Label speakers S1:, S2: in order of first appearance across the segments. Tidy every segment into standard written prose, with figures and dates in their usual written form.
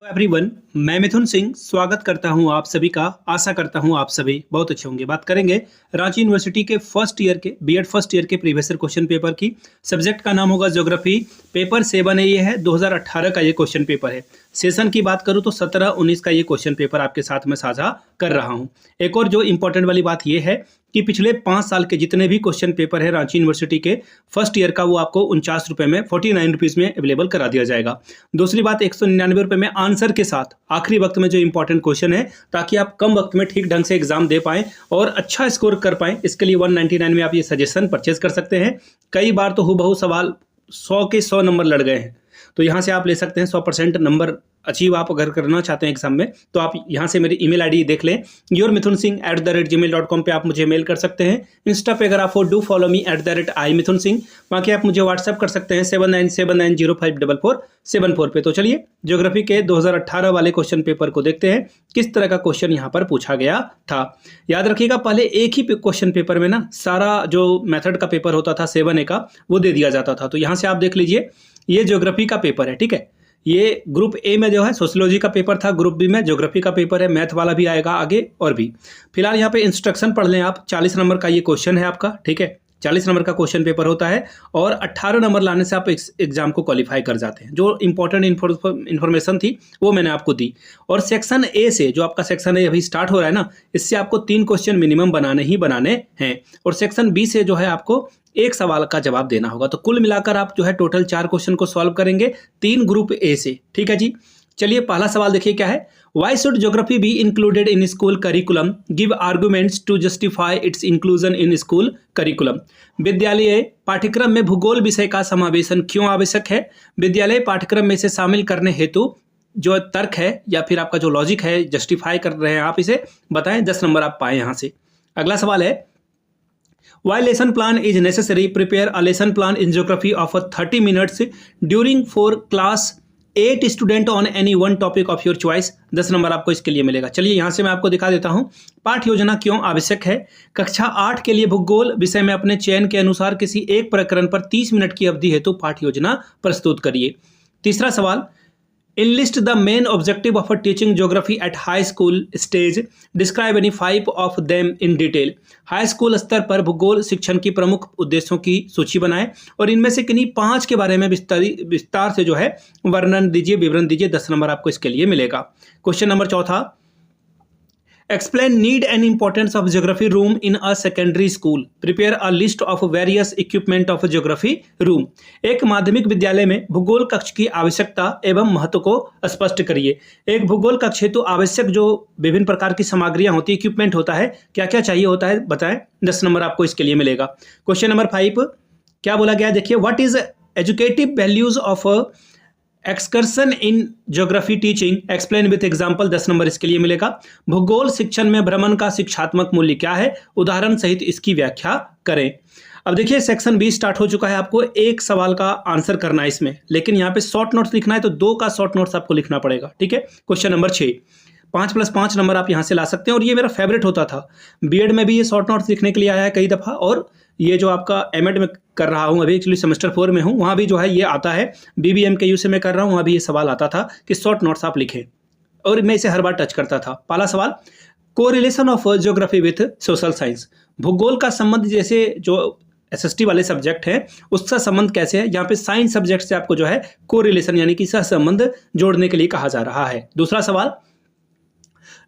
S1: Everyone, मैं मिथुन सिंह स्वागत करता हूं आप सभी का। आशा करता हूं आप सभी बहुत अच्छे होंगे। बात करेंगे रांची यूनिवर्सिटी के फर्स्ट ईयर के बीएड फर्स्ट ईयर के प्रीवियस ईयर क्वेश्चन पेपर की। सब्जेक्ट का नाम होगा ज्योग्राफी। पेपर 7 है, ये है 2018 का ये क्वेश्चन पेपर है। सेशन की बात करूं तो 17-19 का ये क्वेश्चन पेपर आपके साथ में साझा कर रहा हूं। एक और जो इंपॉर्टेंट वाली बात ये है कि पिछले 5 साल के जितने भी क्वेश्चन पेपर है रांची यूनिवर्सिटी के फर्स्ट ईयर का, वो आपको 49 रुपये में 49 रुपीज़ में अवेलेबल करा दिया जाएगा। दूसरी बात, 199 रुपये में आंसर के साथ आखिरी वक्त में जो इंपॉर्टेंट क्वेश्चन है, ताकि आप कम वक्त में ठीक ढंग से एग्जाम दे पाएं और अच्छा स्कोर कर पाएं। इसके लिए 199 में आप ये सजेशन परचेज कर सकते हैं। कई बार तो हूबहू सवाल 100 के 100 नंबर लड़ गए हैं, तो यहाँ से आप ले सकते हैं 100% नंबर अचीव आप अगर करना चाहते हैं एग्जाम में, तो आप यहाँ से मेरी ईमेल आईडी देख लें, yourmithunSingh@gmail.com पे आप मुझे मेल कर सकते हैं। इंस्टा पे अगर आप हो डू फॉलो मी @imithunSingh। बाकी आप मुझे व्हाट्सएप कर सकते हैं 7979054474 पे। तो चलिए ज्योग्राफी के 2018 वाले क्वेश्चन पेपर को देखते हैं, किस तरह का क्वेश्चन यहाँ पर पूछा गया था। याद रखिएगा, पहले एक ही क्वेश्चन पेपर में ना सारा जो मेथड का पेपर होता था 7A का, वो दे दिया जाता था। तो यहाँ से आप देख लीजिए, ये ज्योग्राफी का पेपर है, ठीक है। ये ग्रुप ए में जो है सोशियोलॉजी का पेपर था, ग्रुप बी में ज्योग्राफी का पेपर है, मैथ वाला भी आएगा आगे और भी। फिलहाल यहाँ पे इंस्ट्रक्शन पढ़ लें आप। 40 नंबर का ये क्वेश्चन है आपका, ठीक है। 40 नंबर का क्वेश्चन पेपर होता है और 18 नंबर लाने से आप एग्जाम को क्वालिफाई कर जाते हैं। जो इंपॉर्टेंट इन्फॉर्मेशन थी वो मैंने आपको दी। और सेक्शन ए से, जो आपका सेक्शन ए अभी स्टार्ट हो रहा है ना, इससे आपको 3 क्वेश्चन मिनिमम बनाने ही बनाने हैं। और सेक्शन बी से जो है आपको एक सवाल का जवाब देना होगा। तो कुल मिलाकर आप जो है टोटल 4 क्वेश्चन को सॉल्व करेंगे 3 ग्रुप ए से, ठीक है जी। चलिए पहला सवाल देखिए क्या है। Why should geography be included in school curriculum? Give arguments to justify its inclusion in school curriculum. विद्यालय पाठ्यक्रम में भूगोल विषय का समावेशन क्यों आवश्यक है? विद्यालय पाठ्यक्रम में इसे शामिल करने हेतु जो तर्क है या फिर आपका जो लॉजिक है, जस्टिफाई कर रहे हैं आप, इसे बताएं। 10 नंबर आप पाए यहाँ से। अगला सवाल है, Why lesson plan is necessary? Prepare a lesson plan in geography of 30 minutes during for class 8 student on any one topic of your choice। 10 number आपको इसके लिए मिलेगा। चलिए यहाँ से मैं आपको दिखा देता हूँ। पाठ योजना क्यों आवश्यक है? कक्षा 8 के लिए भूगोल विषय में अपने चयन के अनुसार किसी एक प्रकरण पर 30 मिनट की अवधि हेतु पाठ योजना प्रस्तुत करिए। तीसरा सवाल, Enlist the main objective of teaching geography at high school stage. Describe any 5 of them in detail। High school स्तर पर भूगोल शिक्षण की प्रमुख उद्देश्यों की सूची बनाएं और इनमें से किन्हीं 5 के बारे में विस्तार से जो है वर्णन दीजिए, विवरण दीजिए। 10 नंबर आपको इसके लिए मिलेगा। क्वेश्चन नंबर चौथा, Explain need and importance of geography room in a secondary school। Prepare a list of various equipment of geography room। एक माध्यमिक विद्यालय में भूगोल कक्ष की आवश्यकता एवं महत्व को स्पष्ट करिए। एक भूगोल कक्ष हेतु आवश्यक जो विभिन्न प्रकार की सामग्रियां होती है, इक्विपमेंट होता है, क्या क्या चाहिए होता है, बताएं। 10 नंबर आपको इसके लिए मिलेगा। क्वेश्चन नंबर 5 क्या बोला गया है, देखिए। What is educative values of excursion in geography teaching? Explain with example. 10 number इसके लिए मिलेगा। भूगोल शिक्षण में भ्रमण का शिक्षात्मक मूल्य क्या है? उदाहरण सहित इसकी व्याख्या करें। अब देखिए सेक्शन 20 स्टार्ट हो चुका है। आपको एक सवाल का आंसर करना है इसमें, लेकिन यहाँ पे शॉर्ट नोट्स लिखना है तो 2 का शॉर्ट नोट्स आपको लिखना पड़ेगा, ठीक है। क्वेश्चन नंबर 6, 5+5 नंबर आप यहाँ से ला सकते हैं। और ये मेरा फेवरेट होता था, बीएड में भी ये शॉर्ट नोट्स लिखने के लिए आया है कई दफ़ा, और ये जो आपका एमएड में कर रहा हूँ, अभी एक्चुअली सेमेस्टर 4 में हूँ, वहाँ भी जो है ये आता है। BBMKU से मैं कर रहा हूँ, वहाँ भी ये सवाल आता था कि शॉर्ट नोट्स आप लिखें, और मैं इसे हर बार टच करता था। पहला सवाल, correlation of geography with social science. भूगोल का संबंध जैसे जो SST वाले सब्जेक्ट हैं उसका संबंध कैसे है? यहाँ पे साइंस सब्जेक्ट से आपको जो है कोरिलेशन यानी कि सहसंबंध जोड़ने के लिए कहा जा रहा है। दूसरा सवाल,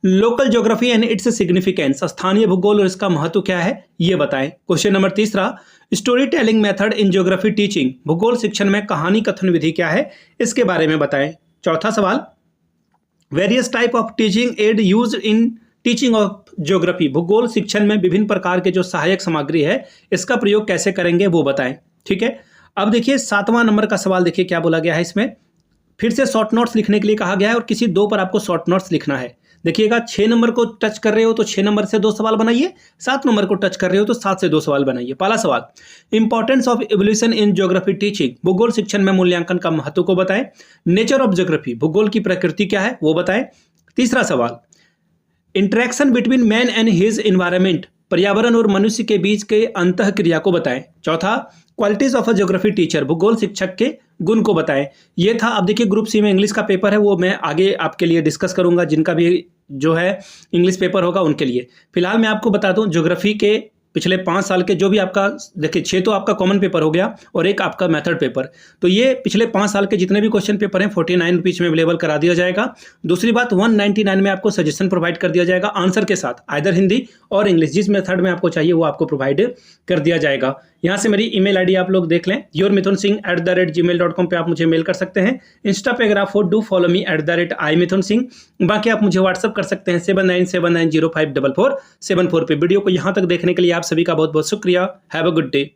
S1: local geography and its significance. स्थानीय भूगोल और इसका महत्व क्या है, ये बताएं। Question number 3, story telling method in geography teaching. भूगोल शिक्षण में कहानी कथन विधि क्या है, इसके बारे में बताएं। चौथा सवाल, various type of teaching add use in teaching of geography. भूगोल शिक्षण में विभिन्न प्रकार के जो सहायक सामग्री है इसका प्रयोग कैसे करेंगे, वो बताएं, ठीक है। अब देखिए 7वां नंबर का सवाल, देखिए क्या बोला गया है इसमें। फिर से शॉर्ट नोट्स लिखने के लिए कहा गया है और किसी 2 पर आपको शॉर्ट नोट्स लिखना है। देखिएगा 6 नंबर को टच कर रहे हो तो 6 नंबर से 2 सवाल बनाइए, 7 नंबर को टच कर रहे हो तो 7 से 2 सवाल बनाइए। पहला सवाल, importance of evolution in geography teaching. भूगोल शिक्षण में मूल्यांकन का महत्व को बताएं। नेचर ऑफ ज्योग्राफी, भूगोल की प्रकृति क्या है वो बताएं। तीसरा सवाल, interaction between man and his environment. पर्यावरण और मनुष्य के बीच के अंतः क्रिया को बताएं। चौथा, qualities of a geography teacher, भूगोल शिक्षक के गुण को बताएं। ये था। अब देखिए ग्रुप सी में इंग्लिश का पेपर है, वो मैं आगे आपके लिए डिस्कस करूंगा, जिनका भी जो है इंग्लिश पेपर होगा उनके लिए। फिलहाल मैं आपको बता दूं ज्योग्राफी के पिछले 5 साल के जो भी आपका, देखिए 6 तो आपका कॉमन पेपर हो गया और एक आपका मेथड पेपर। तो ये पिछले 5 साल के जितने भी क्वेश्चन पेपर हैं 49 रुपीज़ में अवेलेबल करा दिया जाएगा। दूसरी बात 199 में आपको सजेशन प्रोवाइड कर दिया जाएगा आंसर के साथ, आइदर हिंदी और इंग्लिश, जिस मेथड में आपको चाहिए वो आपको प्रोवाइड कर दिया जाएगा। यहाँ से मेरी ईमेल आईडी आप लोग देख लें, yourmithunsingh@gmail.com पे आप मुझे मेल कर सकते हैं। इंस्टा पे अगर आप हो डू फॉलो मी @imithunsingh। बाकी आप मुझे व्हाट्सअप कर सकते हैं 7979054474 पे। वीडियो को यहाँ तक देखने के लिए आप सभी का बहुत बहुत शुक्रिया। Have a good day.